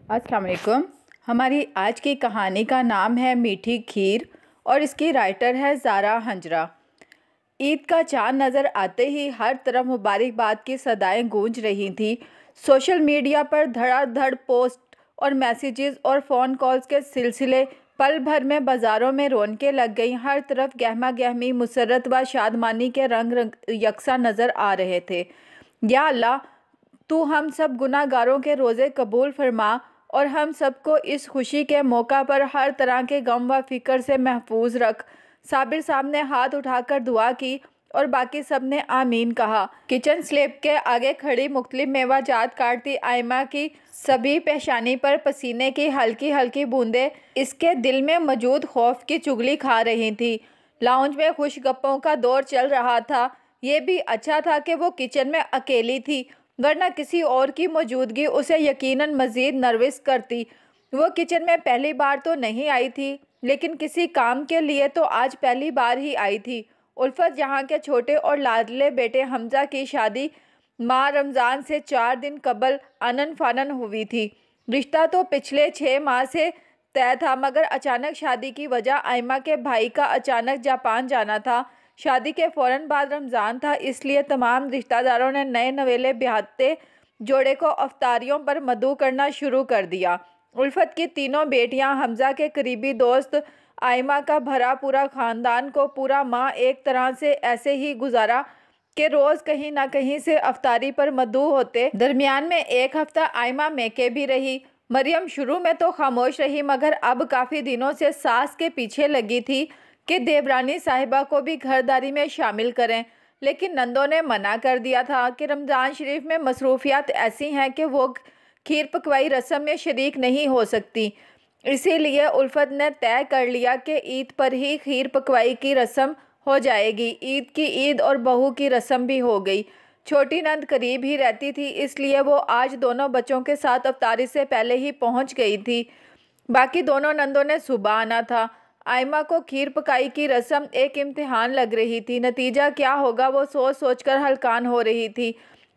अस्सलाम वालेकुम। हमारी आज की कहानी का नाम है मीठी खीर और इसकी राइटर है ज़ारा हंजरा। ईद का चाँद नज़र आते ही हर तरफ मुबारकबाद की सदाएं गूंज रही थी। सोशल मीडिया पर धड़ाधड़ पोस्ट और मैसेजेस और फ़ोन कॉल्स के सिलसिले पल भर में बाज़ारों में रौनकें लग गईं। हर तरफ गहमा गहमी, मुसर्रत व शादमानी के रंग यकसा नज़र आ रहे थे। या अल्लाह, तू हम सब गुनाहगारों के रोज़े कबूल फरमा और हम सबको इस खुशी के मौका पर हर तरह के गम व फिक्र से महफूज रख। साबिर साहब ने हाथ उठाकर दुआ की और बाकी सब ने आमीन कहा। किचन स्लैब के आगे खड़ी मुख्तलिफ मेवा जात काटती आयमा की सभी पेशानी पर पसीने की हल्की हल्की बूंदें इसके दिल में मौजूद खौफ की चुगली खा रही थी। लाउंज में खुश गप्पों का दौर चल रहा था। ये भी अच्छा था कि वो किचन में अकेली थी, वरना किसी और की मौजूदगी उसे यकीनन मज़ीद नर्वस करती। वो किचन में पहली बार तो नहीं आई थी, लेकिन किसी काम के लिए तो आज पहली बार ही आई थी। उल्फत जहाँ के छोटे और लाडले बेटे हमज़ा की शादी माह रमज़ान से 4 दिन कबल अनन फ़नन हुई थी। रिश्ता तो पिछले 6 माह से तय था, मगर अचानक शादी की वजह आयमा के भाई का अचानक जापान जाना था। शादी के फ़ौरन बाद रमज़ान था, इसलिए तमाम रिश्तेदारों ने नए नवेले ब्याहते जोड़े को अफ्तारियों पर मदऊ करना शुरू कर दिया। उल्फत की तीनों बेटियां, हमज़ा के करीबी दोस्त, आयमा का भरा पूरा ख़ानदान को पूरा माह एक तरह से ऐसे ही गुजारा कि रोज़ कहीं ना कहीं से अफ्तारी पर मदऊ होते। दरमियान में एक हफ़्ता आयमा मैके भी रही। मरियम शुरू में तो खामोश रही, मगर अब काफ़ी दिनों से सास के पीछे लगी थी कि देवरानी साहिबा को भी घरदारी में शामिल करें, लेकिन नंदों ने मना कर दिया था कि रमज़ान शरीफ में मसरूफियात ऐसी हैं कि वो खीर पकवाई रस्म में शरीक नहीं हो सकती। इसीलिए उल्फत ने तय कर लिया कि ईद पर ही खीर पकवाई की रस्म हो जाएगी। ईद की ईद और बहू की रस्म भी हो गई। छोटी नंद करीब ही रहती थी, इसलिए वो आज दोनों बच्चों के साथ अफ्तारी से पहले ही पहुंच गई थी। बाकी दोनों नंदों ने सुबह आना था। आयमा को खीर पकाई की रस्म एक इम्तिहान लग रही थी। नतीजा क्या होगा वो सोच सोच कर हलकान हो रही थी।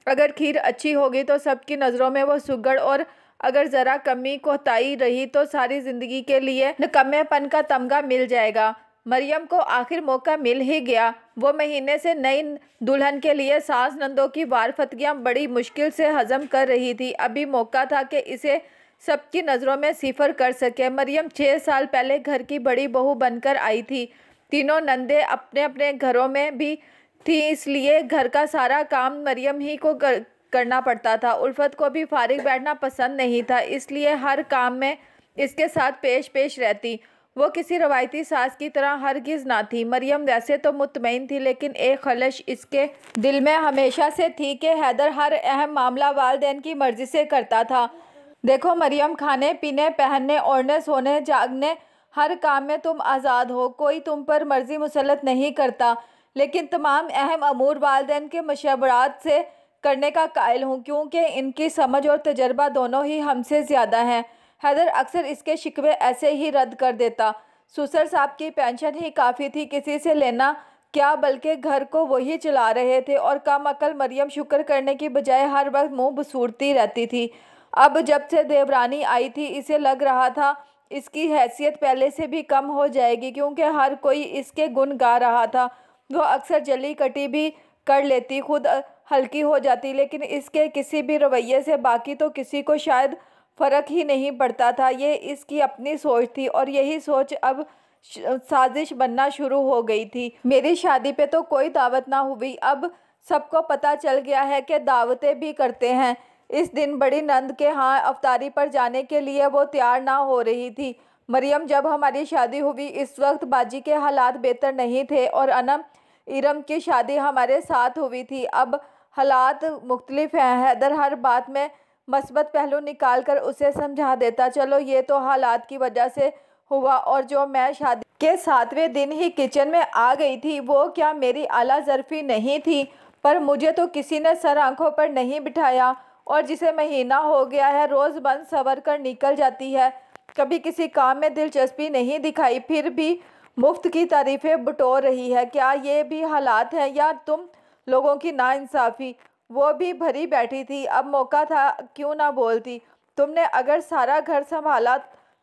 अगर खीर अच्छी होगी तो सबकी नज़रों में वो सुगड़, और अगर ज़रा कमी कोताही रही तो सारी ज़िंदगी के लिए निकम्मेपन का तमगा मिल जाएगा। मरियम को आखिर मौका मिल ही गया। वो महीने से नई दुल्हन के लिए सास नंदों की वारफतगियाँ बड़ी मुश्किल से हजम कर रही थी। अभी मौका था कि इसे सबकी नज़रों में सिफर कर सके। मरियम 6 साल पहले घर की बड़ी बहू बनकर आई थी। तीनों नंदे अपने अपने घरों में भी थी, इसलिए घर का सारा काम मरियम ही को करना पड़ता था। उल्फत को भी फारिग बैठना पसंद नहीं था, इसलिए हर काम में इसके साथ पेश पेश रहती। वो किसी रवायती सास की तरह हरगिज़ ना थी। मरियम वैसे तो मुतमईन थी, लेकिन एक खलश इसके दिल में हमेशा से थी कि हैदर हर अहम मामला वालिदैन की मर्ज़ी से करता था। देखो मरियम, खाने पीने, पहनने, ओढ़ने, सोने, जागने, हर काम में तुम आज़ाद हो। कोई तुम पर मर्ज़ी मुसल्लत नहीं करता, लेकिन तमाम अहम अमूर वालिदैन के मशवरात से करने का कायल हूँ, क्योंकि इनकी समझ और तजर्बा दोनों ही हमसे ज़्यादा हैं। हैदर अक्सर इसके शिकवे ऐसे ही रद्द कर देता। सुसर साहब की पेंशन ही काफ़ी थी, किसी से लेना क्या, बल्कि घर को वही चला रहे थे। और कम अकल मरियम शुक्र करने की बजाय हर वक्त मुँह बसूरती रहती थी। अब जब से देवरानी आई थी, इसे लग रहा था इसकी हैसियत पहले से भी कम हो जाएगी, क्योंकि हर कोई इसके गुण गा रहा था। वो अक्सर जली कटी भी कर लेती, खुद हल्की हो जाती, लेकिन इसके किसी भी रवैये से बाकी तो किसी को शायद फ़र्क ही नहीं पड़ता था। ये इसकी अपनी सोच थी, और यही सोच अब साजिश बनना शुरू हो गई थी। मेरी शादी पे तो कोई दावत ना हुई। अब सबको पता चल गया है कि दावतें भी करते हैं। इस दिन बड़ी नंद के यहाँ अफ्तारी पर जाने के लिए वो तैयार ना हो रही थी। मरियम, जब हमारी शादी हुई इस वक्त बाजी के हालात बेहतर नहीं थे, और अनम इरम की शादी हमारे साथ हुई थी। अब हालात मुख्तलिफ हैं। हैदर हर बात में मस्बत पहलू निकाल कर उसे समझा देता, चलो ये तो हालात की वजह से हुआ, और जो मैं शादी के 7वें दिन ही किचन में आ गई थी, वो क्या मेरी आला ज़र्फ़ी नहीं थी? पर मुझे तो किसी ने सर आंखों पर नहीं बिठाया, और जिसे महीना हो गया है रोज़ बंद सवर कर निकल जाती है, कभी किसी काम में दिलचस्पी नहीं दिखाई, फिर भी मुफ्त की तारीफ़ें बटोर रही है। क्या ये भी हालात हैं, या तुम लोगों की नाइंसाफ़ी? वो भी भरी बैठी थी। अब मौका था, क्यों ना बोलती। तुमने अगर सारा घर संभाला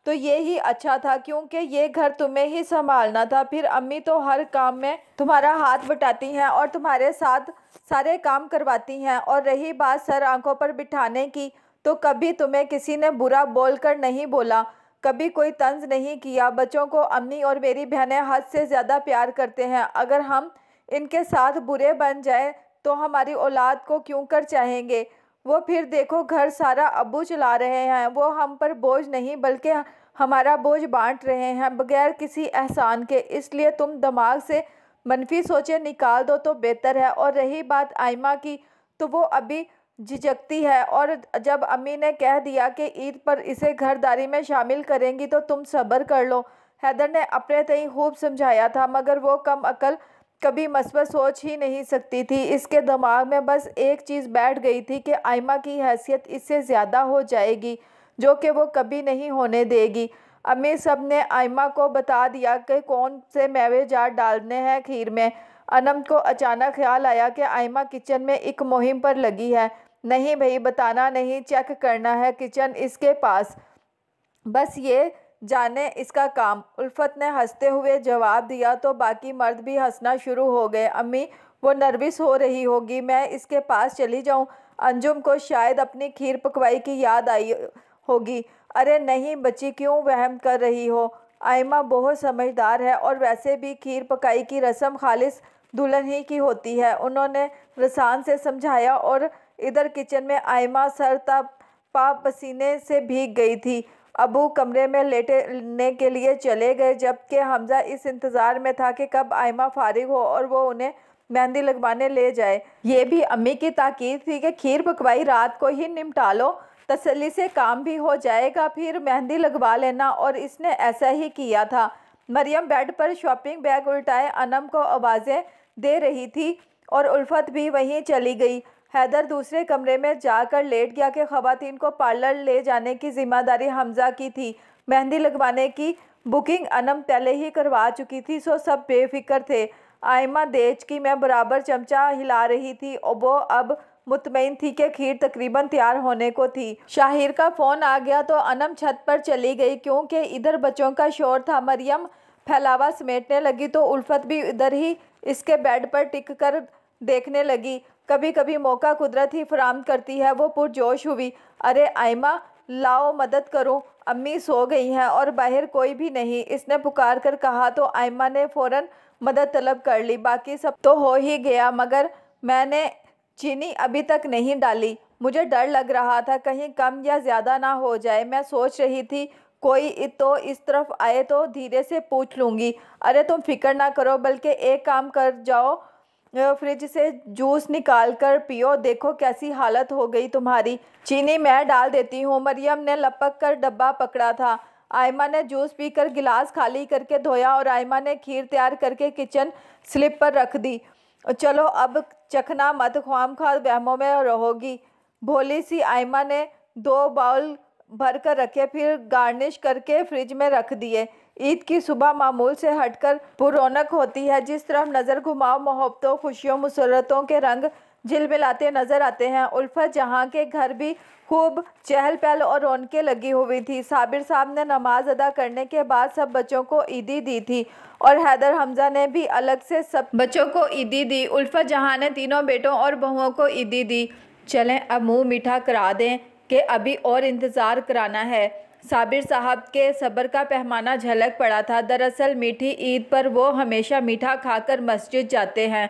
तो ये ही अच्छा था, क्योंकि ये घर तुम्हें ही संभालना था। फिर अम्मी तो हर काम में तुम्हारा हाथ बटाती हैं और तुम्हारे साथ सारे काम करवाती हैं। और रही बात सर आंखों पर बिठाने की, तो कभी तुम्हें किसी ने बुरा बोलकर नहीं बोला, कभी कोई तंज नहीं किया। बच्चों को अम्मी और मेरी बहनें हद से ज़्यादा प्यार करते हैं। अगर हम इनके साथ बुरे बन जाए तो हमारी औलाद को क्यों कर चाहेंगे। वो फिर देखो घर सारा अब्बू चला रहे हैं, वो हम पर बोझ नहीं बल्कि हमारा बोझ बांट रहे हैं बगैर किसी एहसान के। इसलिए तुम दिमाग से मनफी सोचें निकाल दो तो बेहतर है। और रही बात आयमा की, तो वो अभी झिझकती है, और जब अम्मी ने कह दिया कि ईद पर इसे घरदारी में शामिल करेंगी तो तुम सब्र कर लो। हैदर ने अपने तय खूब समझाया था, मगर वो कम अकल कभी मस्बत सोच ही नहीं सकती थी। इसके दिमाग में बस एक चीज़ बैठ गई थी कि आयमा की हैसियत इससे ज़्यादा हो जाएगी, जो कि वो कभी नहीं होने देगी। अम्मी सब ने आयमा को बता दिया कि कौन से मेवे जात डालने हैं खीर में। अनम को अचानक ख्याल आया कि आयमा किचन में एक मुहिम पर लगी है। नहीं भाई, बताना नहीं, चेक करना है किचन इसके पास, बस ये जाने इसका काम। उल्फत ने हंसते हुए जवाब दिया तो बाकी मर्द भी हंसना शुरू हो गए। अम्मी, वो नर्वस हो रही होगी, मैं इसके पास चली जाऊं? अंजुम को शायद अपनी खीर पकवाई की याद आई होगी। अरे नहीं बच्ची, क्यों वहम कर रही हो? आयमा बहुत समझदार है, और वैसे भी खीर पकाई की रस्म खालिस दुल्हन ही की होती है, उन्होंने रसान से समझाया। और इधर किचन में आयमा सर पा पसीने से भीग गई थी। अबू कमरे में लेटने के लिए चले गए, जबकि हमजा इस इंतज़ार में था कि कब आयमा फारिग हो और वो उन्हें मेहंदी लगवाने ले जाए। ये भी अम्मी की ताकीद थी कि खीर पकवाई रात को ही निपटा लो, तसल्ली से काम भी हो जाएगा, फिर मेहंदी लगवा लेना। और इसने ऐसा ही किया था। मरियम बेड पर शॉपिंग बैग उल्टाए अनम को आवाज़ें दे रही थी, और उल्फत भी वहीं चली गई। हैदर दूसरे कमरे में जाकर लेट गया कि ख़वातीन को पार्लर ले जाने की जिम्मेदारी हमजा की थी। मेहंदी लगवाने की बुकिंग अनम पहले ही करवा चुकी थी, सो सब बेफिक्र थे। आयमा देच की मैं बराबर चमचा हिला रही थी, और वो अब मुतमईन थी कि खीर तकरीबन तैयार होने को थी। शाहिर का फ़ोन आ गया तो अनम छत पर चली गई, क्योंकि इधर बच्चों का शोर था। मरियम फैलावा समेटने लगी तो उल्फत भी इधर ही इसके बेड पर टिक कर देखने लगी। कभी कभी मौका कुदरत ही फराम करती है, वो पुरजोश हुई। अरे आयमा, लाओ मदद करो, अम्मी सो गई हैं और बाहर कोई भी नहीं, इसने पुकार कर कहा तो आयमा ने फ़ौरन मदद तलब कर ली। बाकी सब तो हो ही गया, मगर मैंने चीनी अभी तक नहीं डाली। मुझे डर लग रहा था कहीं कम या ज़्यादा ना हो जाए। मैं सोच रही थी कोई तो इस तरफ आए तो धीरे से पूछ लूँगी। अरे तुम फिक्र ना करो, बल्कि एक काम कर जाओ, फ्रिज से जूस निकाल कर पियो, देखो कैसी हालत हो गई तुम्हारी। चीनी मैं डाल देती हूँ। मरियम ने लपक कर डब्बा पकड़ा था। आयमा ने जूस पीकर गिलास खाली करके धोया, और आयमा ने खीर तैयार करके किचन स्लिप पर रख दी। चलो अब चखना मत, ख्वामखा वहमों में रहोगी। भोली सी आयमा ने 2 बाउल भर कर रखे, फिर गार्निश करके फ्रिज में रख दिए। ईद की सुबह मामूल से हटकर पुरौनक होती है। जिस तरफ नज़र घुमाओ मोहब्बतों, खुशियों, मुसरतों के रंग झिलमिलाते नज़र आते हैं। उल्फत जहाँ के घर भी खूब चहल पहल और रौनकें लगी हुई थी। साबिर साहब ने नमाज अदा करने के बाद सब बच्चों को ईदी दी थी, और हैदर हमजा ने भी अलग से सब बच्चों को ईदी दी। उल्फत जहाँ ने तीनों बेटों और बहुओं को ईदी दी। चलें अब मुँह मीठा करा दें कि अभी और इंतज़ार कराना है। साबिर साहब के सब्र का पैमाना झलक पड़ा था। दरअसल मीठी ईद पर वो हमेशा मीठा खाकर मस्जिद जाते हैं,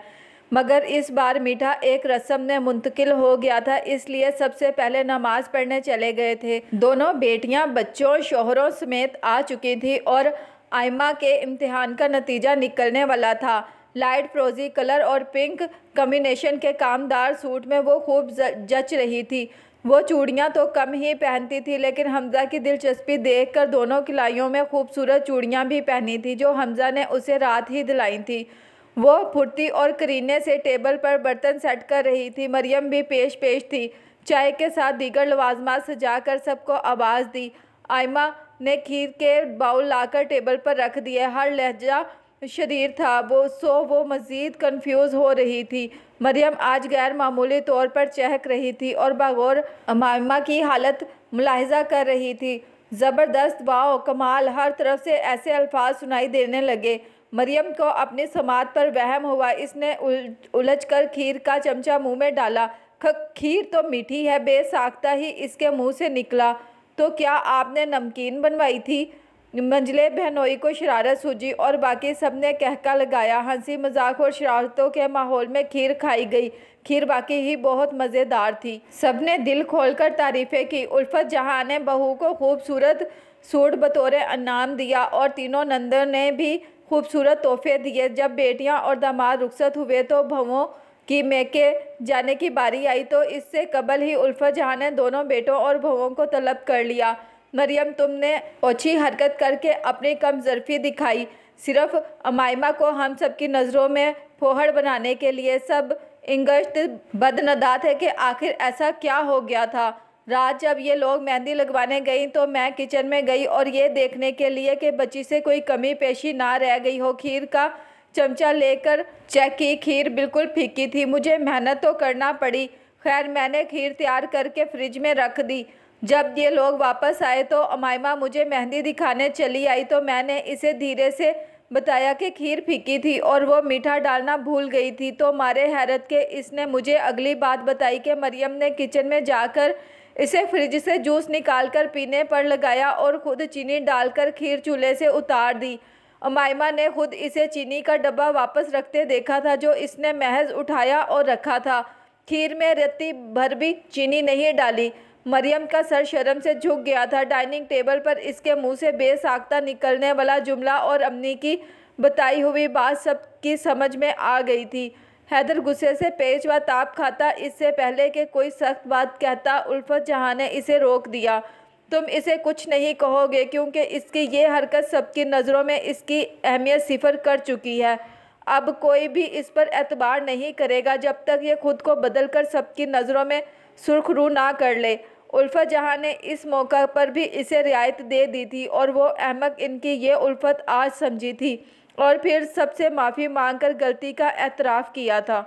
मगर इस बार मीठा एक रस्म में मुंतकिल हो गया था, इसलिए सबसे पहले नमाज पढ़ने चले गए थे। दोनों बेटियां बच्चों शोहरों समेत आ चुकी थी, और आयमा के इम्तिहान का नतीजा निकलने वाला था। लाइट फ्रोजी कलर और पिंक कॉम्बिनेशन के कामदार सूट में वो खूब जच रही थी। वो चूड़ियाँ तो कम ही पहनती थी, लेकिन हमजा की दिलचस्पी देखकर दोनों खिलाइयों में खूबसूरत चूड़ियाँ भी पहनी थी, जो हमजा ने उसे रात ही दिलाई थी। वो फुर्ती और करीने से टेबल पर बर्तन सेट कर रही थी। मरियम भी पेश थी। चाय के साथ दीगर लवाजमात सजा कर सबको आवाज़ दी। आयमा ने खीर के बाउल लाकर टेबल पर रख दिए। हर लहजा शरीर था, वो मज़ीद कंफ्यूज हो रही थी। मरियम आज गैर मामूली तौर पर चहक रही थी, और बागौर अमामा की हालत मुलाहिजा कर रही थी। ज़बरदस्त, वाओ, कमाल, हर तरफ से ऐसे अल्फाज सुनाई देने लगे। मरियम को अपनी समात पर वहम हुआ। इसने उलझकर खीर का चमचा मुंह में डाला। खीर तो मीठी है, बेसाख्ता ही इसके मुंह से निकला। तो क्या आपने नमकीन बनवाई थी? मंजले बहनोई को शरारत सूझी और बाकी सब ने कहका लगाया। हंसी मजाक और शरारतों के माहौल में खीर खाई गई। खीर वाकई ही बहुत मज़ेदार थी। सब ने दिल खोलकर तारीफ़ें की। उल्फत जहाँ ने बहू को खूबसूरत सूट बतौर इनाम दिया और तीनों नंदों ने भी खूबसूरत तोहफे दिए। जब बेटियां और दामाद रुखसत हुए तो बहुओं की मैके जाने की बारी आई तो इससे कबल ही उल्फत जहाँ ने दोनों बेटों और बहुओं को तलब कर लिया। मरियम, तुमने ओछी हरकत करके अपनी कमजोरी दिखाई। सिर्फ अमाइमा को हम सब की नज़रों में फोहड़ बनाने के लिए सब इंगश्त बदनदात है कि आखिर ऐसा क्या हो गया था। रात जब ये लोग मेहंदी लगवाने गई तो मैं किचन में गई और ये देखने के लिए कि बच्ची से कोई कमी पेशी ना रह गई हो, खीर का चमचा लेकर चेक की। खीर बिल्कुल फीकी थी। मुझे मेहनत तो करना पड़ी। खैर, मैंने खीर तैयार करके फ्रिज में रख दी। जब ये लोग वापस आए तो अमाइमा मुझे मेहंदी दिखाने चली आई तो मैंने इसे धीरे से बताया कि खीर फीकी थी और वो मीठा डालना भूल गई थी। तो मारे हैरत के इसने मुझे अगली बात बताई कि मरियम ने किचन में जाकर इसे फ्रिज से जूस निकालकर पीने पर लगाया और ख़ुद चीनी डालकर खीर चूल्हे से उतार दी। अमाइमा ने खुद इसे चीनी का डब्बा वापस रखते देखा था जो इसने महज उठाया और रखा था। खीर में रत्ती भर भी चीनी नहीं डाली। मरियम का सर शर्म से झुक गया था। डाइनिंग टेबल पर इसके मुंह से बेसाख्ता निकलने वाला जुमला और अम्मी की बताई हुई बात सबकी समझ में आ गई थी। हैदर गुस्से से पेच व ताप खाता। इससे पहले कि कोई सख्त बात कहता उल्फत जहाँ ने इसे रोक दिया। तुम इसे कुछ नहीं कहोगे क्योंकि इसकी ये हरकत सबकी नज़रों में इसकी अहमियत सिफर कर चुकी है। अब कोई भी इस पर एतबार नहीं करेगा जब तक ये खुद को बदल कर सबकी नज़रों में सुर्खरू ना कर ले। उल्फत जहाँ ने इस मौका पर भी इसे रियायत दे दी थी और वो अहमक इनकी ये उल्फत आज समझी थी और फिर सबसे माफ़ी मांगकर गलती का एतराफ़ किया था।